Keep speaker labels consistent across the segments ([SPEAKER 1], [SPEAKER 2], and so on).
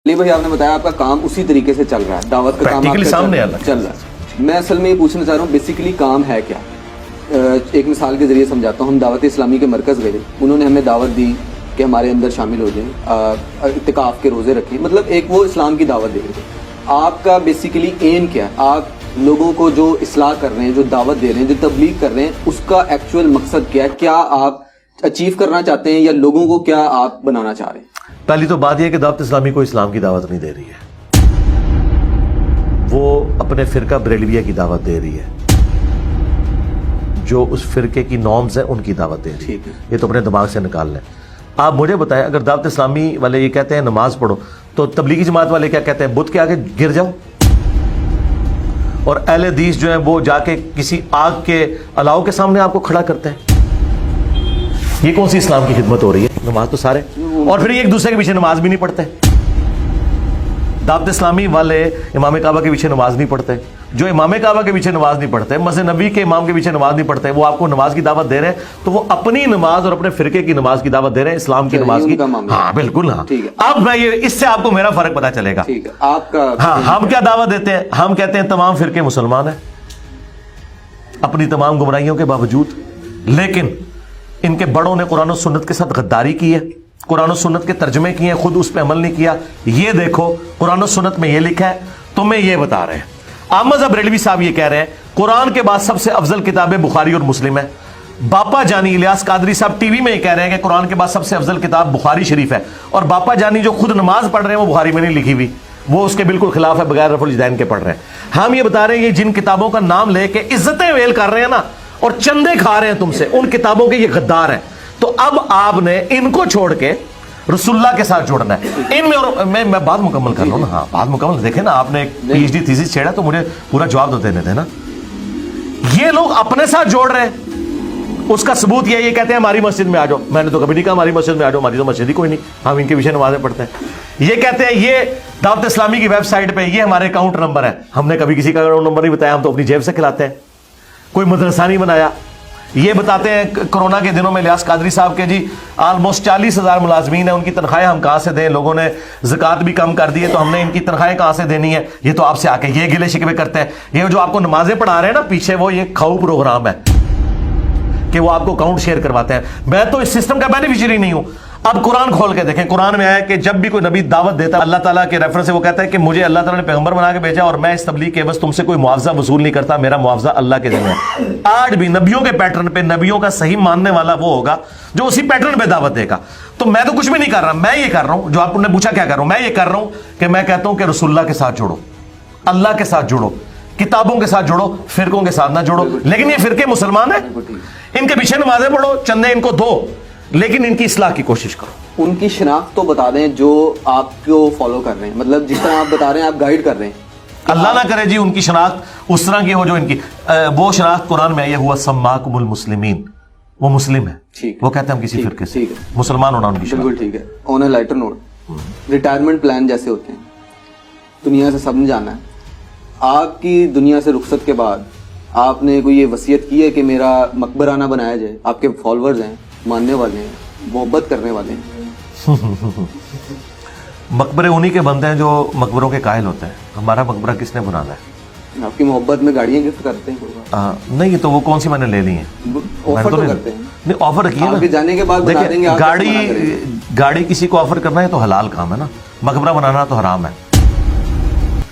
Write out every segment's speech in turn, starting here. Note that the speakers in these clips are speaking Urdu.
[SPEAKER 1] علی بھائی آپ نے بتایا آپ کا کام اسی طریقے سے چل رہا ہے, دعوت کا کام آپ کا چل رہا ہے. میں اصل میں یہ پوچھنا چاہ رہا ہوں بیسیکلی کام ہے کیا. ایک مثال کے ذریعے سمجھاتا ہوں. ہم دعوت اسلامی کے مرکز گئے, انہوں نے ہمیں دعوت دی کہ ہمارے اندر شامل ہو جائیں, اعتکاف کے روزے رکھیں, مطلب ایک وہ اسلام کی دعوت دے رہے تھے. آپ کا بیسیکلی ایم کیا ہے؟ آپ لوگوں کو جو اصلاح کر رہے ہیں, جو دعوت دے رہے ہیں, جو تبلیغ کر رہے ہیں, اس کا ایکچوئل مقصد کیا ہے؟ کیا آپ اچیو کرنا چاہتے ہیں یا لوگوں کو کیا آپ بنانا چاہ رہے ہیں؟
[SPEAKER 2] پہلی تو بات یہ ہے کہ دعوت اسلامی کو اسلام کی دعوت نہیں دے رہی ہے, وہ اپنے فرقہ بریلویہ کی دعوت دے رہی ہے, جو اس فرقے کی نارمز ہیں ان کی دعوت دے رہی ہے. یہ تو اپنے دماغ سے نکال لیں. آپ مجھے بتائیں, اگر دعوت اسلامی والے یہ کہتے ہیں نماز پڑھو, تو تبلیغی جماعت والے کیا کہتے ہیں؟ بت کے آگے گر جاؤ. اور اہل حدیث جو ہیں وہ جا کے کسی آگ کے الاؤ کے سامنے آپ کو کھڑا کرتے ہیں. یہ کون سی اسلام کی خدمت ہو رہی ہے؟ نماز تو سارے, اور پھر ایک دوسرے کے پیچھے نماز بھی نہیں پڑھتے. دعوت اسلامی والے امام کعبہ کے پیچھے نماز نہیں پڑھتے. جو امام کعبہ کے پیچھے نماز نہیں پڑھتے, مسجد نبی کے امام کے پیچھے نماز نہیں پڑھتے, وہ آپ کو نماز کی دعوت دے رہے ہیں, تو وہ اپنی نماز اور اپنے فرقے کی نماز کی دعوت دے رہے ہیں, اسلام کی نماز کی. ہاں بالکل, ہاں. اب میں یہ اس سے آپ کو میرا فرق پتا چلے گا.
[SPEAKER 1] آپ کا
[SPEAKER 2] ہاں, ہم کیا دعوت دیتے ہیں؟ ہم کہتے ہیں تمام فرقے مسلمان ہیں اپنی تمام گمراہیوں کے باوجود, لیکن ان کے بڑوں نے قرآن و سنت کے ساتھ غداری کی ہے, قرآن و سنت کے ترجمے کیے ہیں, خود اس پہ عمل نہیں کیا. یہ دیکھو قرآن و سنت میں یہ لکھا ہے, تمہیں یہ بتا رہے ہیں. احمد بریلوی صاحب یہ کہہ رہے ہیں قرآن کے بعد سب سے افضل کتابیں بخاری اور مسلم ہے. باپا جانی الیاس قادری صاحب ٹی وی میں یہ کہہ رہے ہیں کہ قرآن کے بعد سب سے افضل کتاب بخاری شریف ہے, اور باپا جانی جو خود نماز پڑھ رہے ہیں وہ بخاری میں نہیں لکھی ہوئی, وہ اس کے بالکل خلاف ہے, بغیر رفع الجدین کے پڑھ رہے ہیں. ہم یہ بتا رہے ہیں یہ جن کتابوں کا نام لے کے عزتیں ویل کر رہے ہیں نا, اور چندے کھا رہے ہیں تم سے, ان کتابوں کے یہ غدار ہیں. تو اب آپ نے ان کو چھوڑ کے رسول اللہ کے ساتھ جوڑنا ہے. ان میں, اور میں بات مکمل کر رہا ہوں نا. ہاں بات مکمل. دیکھیں نا, آپ نے ایک پی ایچ ڈی تھیسس چھیڑا تو مجھے پورا جواب تو دینے تھے نا. یہ لوگ اپنے ساتھ جوڑ رہے ہیں, اس کا ثبوت یہ کہتے ہیں ہماری مسجد میں آ جاؤ. میں نے تو کبھی نہیں کہا ہماری مسجد میں آ جاؤ, ہماری تو مسجد ہی کوئی نہیں, ہم ان کے پیچھے نمازیں پڑھتے ہیں. یہ کہتے ہیں یہ دعوت اسلامی کی ویب سائٹ پہ یہ ہمارے اکاؤنٹ نمبر ہے. ہم نے کبھی کسی کا اکاؤنٹ نمبر نہیں بتایا, ہم تو اپنی جیب سے کھلاتے ہیں. کوئی مدرسہ نہیں بنایا. یہ بتاتے ہیں کرونا کے دنوں میں الیاس قادری صاحب کے جی آلموسٹ 40,000 ملازمین ہیں, ان کی تنخواہیں ہم کہاں سے دیں؟ لوگوں نے زکوٰۃ بھی کم کر دی ہے, تو ہم نے ان کی تنخواہیں کہاں سے دینی ہے؟ یہ تو آپ سے آ کے یہ گلے شکوے کرتے ہیں. یہ جو آپ کو نمازیں پڑھا رہے ہیں نا پیچھے, وہ یہ کھاؤ پروگرام ہے کہ وہ آپ کو اکاؤنٹ شیئر کرواتے ہیں. میں تو اس سسٹم کا بینیفیشری نہیں ہوں. اب قرآن کھول کے دیکھیں, قرآن میں آیا کہ جب بھی کوئی نبی دعوت دیتا ہے اللہ تعالیٰ کے ریفرنس سے وہ کہتا ہے کہ مجھے اللہ تعالیٰ نے پیغمبر بنا کے بھیجا, اور میں اس تبلیغ کے بس تم سے کوئی معاوضہ وصول نہیں کرتا, میرا معاوضہ اللہ کے ذمہ ہے. آج بھی نبیوں کے پیٹرن پہ نبیوں کا صحیح ماننے والا وہ ہوگا جو اسی پیٹرن پہ دعوت دے گا. تو میں تو کچھ بھی نہیں کر رہا, میں یہ کر رہا ہوں جو آپ نے پوچھا کیا کر رہا ہوں, میں یہ کر رہا ہوں کہ میں کہتا ہوں کہ رسول اللہ کے ساتھ جوڑو, اللہ کے ساتھ جوڑو, کتابوں کے ساتھ جوڑو, فرقوں کے ساتھ نہ جوڑو. لیکن یہ فرقے مسلمان ہیں, ان کے پیچھے نمازیں پڑھو, چندے ان کو دو, لیکن ان کی اصلاح کی کوشش کرو.
[SPEAKER 1] ان کی شناخت تو بتا دیں جو آپ کو فالو کر رہے ہیں, مطلب جس طرح آپ بتا رہے ہیں آپ گائیڈ کر رہے ہیں.
[SPEAKER 2] اللہ نہ کرے جی ان کی شناخت اس طرح کی ہو جو ان کی. وہ شناخت قرآن میں یہ ہوا سماکم المسلمین, وہ مسلم ہے, وہ کہتے ہیں ہم کسی فرقے سے, مسلمان ہونا ان کی شناخت.
[SPEAKER 1] بالکل ٹھیک ہے. آن اے لائٹر نوٹ, ریٹائرمنٹ پلان جیسے ہوتے ہیں, دنیا سے سب نے جانا ہے. آپ کی دنیا سے رخصت کے بعد آپ نے کوئی یہ وصیت کی ہے کہ میرا مقبرہ نہ بنایا جائے؟ آپ کے فالوورز ہیں, ماننے والے ہیں, محبت کرنے والے ہیں.
[SPEAKER 2] مقبرے انہی کے بندے ہیں جو مقبروں کے قائل ہوتے ہیں. ہمارا مقبرہ کس نے بنانا ہے؟
[SPEAKER 1] آپ کی محبت میں گاڑیاں گفٹ کرتے ہیں؟
[SPEAKER 2] نہیں, تو وہ کون سی میں نے لے لی ہیں؟
[SPEAKER 1] آفر تو کرتے ہیں.
[SPEAKER 2] نہیں, آفر رکھیے نا,
[SPEAKER 1] جانے کے بعد بتا دیں گے.
[SPEAKER 2] گاڑی کسی کو آفر کرنا ہے تو حلال کام ہے نا, مقبرہ بنانا تو حرام ہے,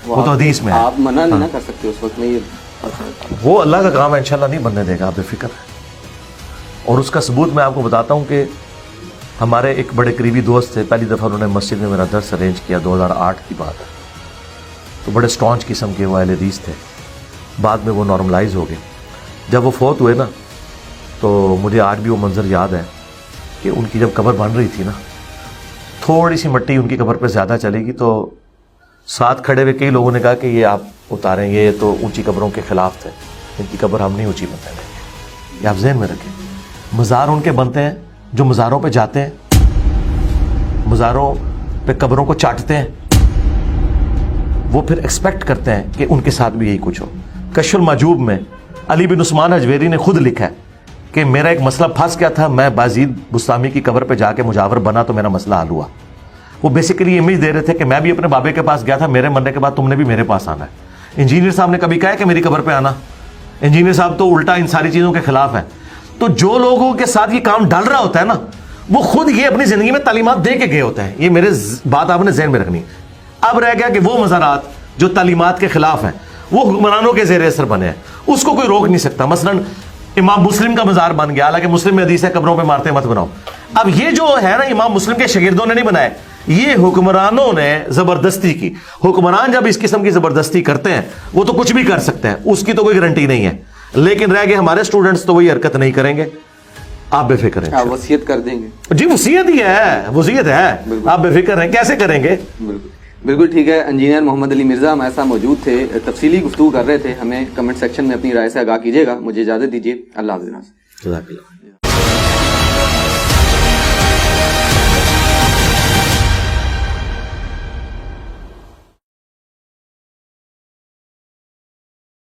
[SPEAKER 2] وہ تو حدیث میں ہے.
[SPEAKER 1] آپ منع نہیں نہ کر سکتے اس وقت میں, یہ
[SPEAKER 2] وہ اللہ کا کام ہے, انشاءاللہ نہیں بننے دے گا, آپ بے فکر ہے. اور اس کا ثبوت میں آپ کو بتاتا ہوں کہ ہمارے ایک بڑے قریبی دوست تھے, پہلی دفعہ انہوں نے مسجد میں میرا درس ارینج کیا, 2008 کی بات ہے. تو بڑے اسٹانچ قسم کے وہ اہل حدیث تھے, بعد میں وہ نارملائز ہو گئے. جب وہ فوت ہوئے نا, تو مجھے آج بھی وہ منظر یاد ہے کہ ان کی جب قبر بن رہی تھی نا, تھوڑی سی مٹی ان کی قبر پہ زیادہ چلے گی, تو ساتھ کھڑے ہوئے کئی لوگوں نے کہا کہ یہ آپ اتاریں, یہ تو اونچی قبروں کے خلاف تھے, ان کی قبر ہم نہیں اونچی بنتے گے. یہ آپ ذہن میں رکھیں. مزار ان کے بنتے ہیں جو مزاروں پہ جاتے ہیں, مزاروں پہ قبروں کو چاٹتے ہیں, وہ پھر ایکسپیکٹ کرتے ہیں کہ ان کے ساتھ بھی یہی کچھ ہو. کشف المحجوب میں علی بن عثمان حجویری نے خود لکھا ہے کہ میرا ایک مسئلہ پھنس گیا تھا, میں بازید بستامی کی قبر پہ جا کے مجاور بنا تو میرا مسئلہ حل ہوا. وہ بیسیکلی امیج دے رہے تھے کہ میں بھی اپنے بابے کے پاس گیا تھا, میرے مرنے کے بعد تم نے بھی میرے پاس آنا ہے. انجینئر صاحب نے کبھی کہا ہے کہ میری قبر پہ آنا؟ انجینئر صاحب تو الٹا ان ساری چیزوں کے خلاف ہیں. تو جو لوگوں کے ساتھ یہ کام ڈال رہا ہوتا ہے نا, وہ خود یہ اپنی زندگی میں تعلیمات دے کے گئے ہوتے ہیں. یہ میرے بات آپ نے ذہن میں رکھنی. اب رہ گیا کہ وہ مزارات جو تعلیمات کے خلاف ہیں وہ حکمرانوں کے زیر اثر بنے ہیں, اس کو کوئی روک نہیں سکتا. مثلا امام مسلم کا مزار بن گیا, حالانکہ مسلم میں حدیث ہے قبروں پہ مارتے مت بناؤ. اب یہ جو ہے نا امام مسلم کے شاگردوں نے نہیں بنائے, یہ حکمرانوں نے زبردستی کی. حکمران جب اس قسم کی زبردستی کرتے ہیں وہ تو کچھ بھی کر سکتے ہیں, اس کی تو کوئی گارنٹی نہیں ہے. لیکن رہ گئے ہمارے اسٹوڈنٹس تو وہی حرکت نہیں کریں گے. آپ بے فکر ہیں,
[SPEAKER 1] آپ وصیت کر دیں گے؟
[SPEAKER 2] جی وصیت ہی ہے, وصیت ہے, آپ بے فکر ہیں. کیسے کریں گے؟
[SPEAKER 1] بالکل ٹھیک ہے. انجینئر محمد علی مرزا ہمارے ساتھ موجود تھے, تفصیلی گفتگو کر رہے تھے. ہمیں کمنٹ سیکشن میں اپنی رائے سے آگاہ کیجیے گا. مجھے اجازت دیجیے. اللہ حافظ.
[SPEAKER 2] جزاک اللہ.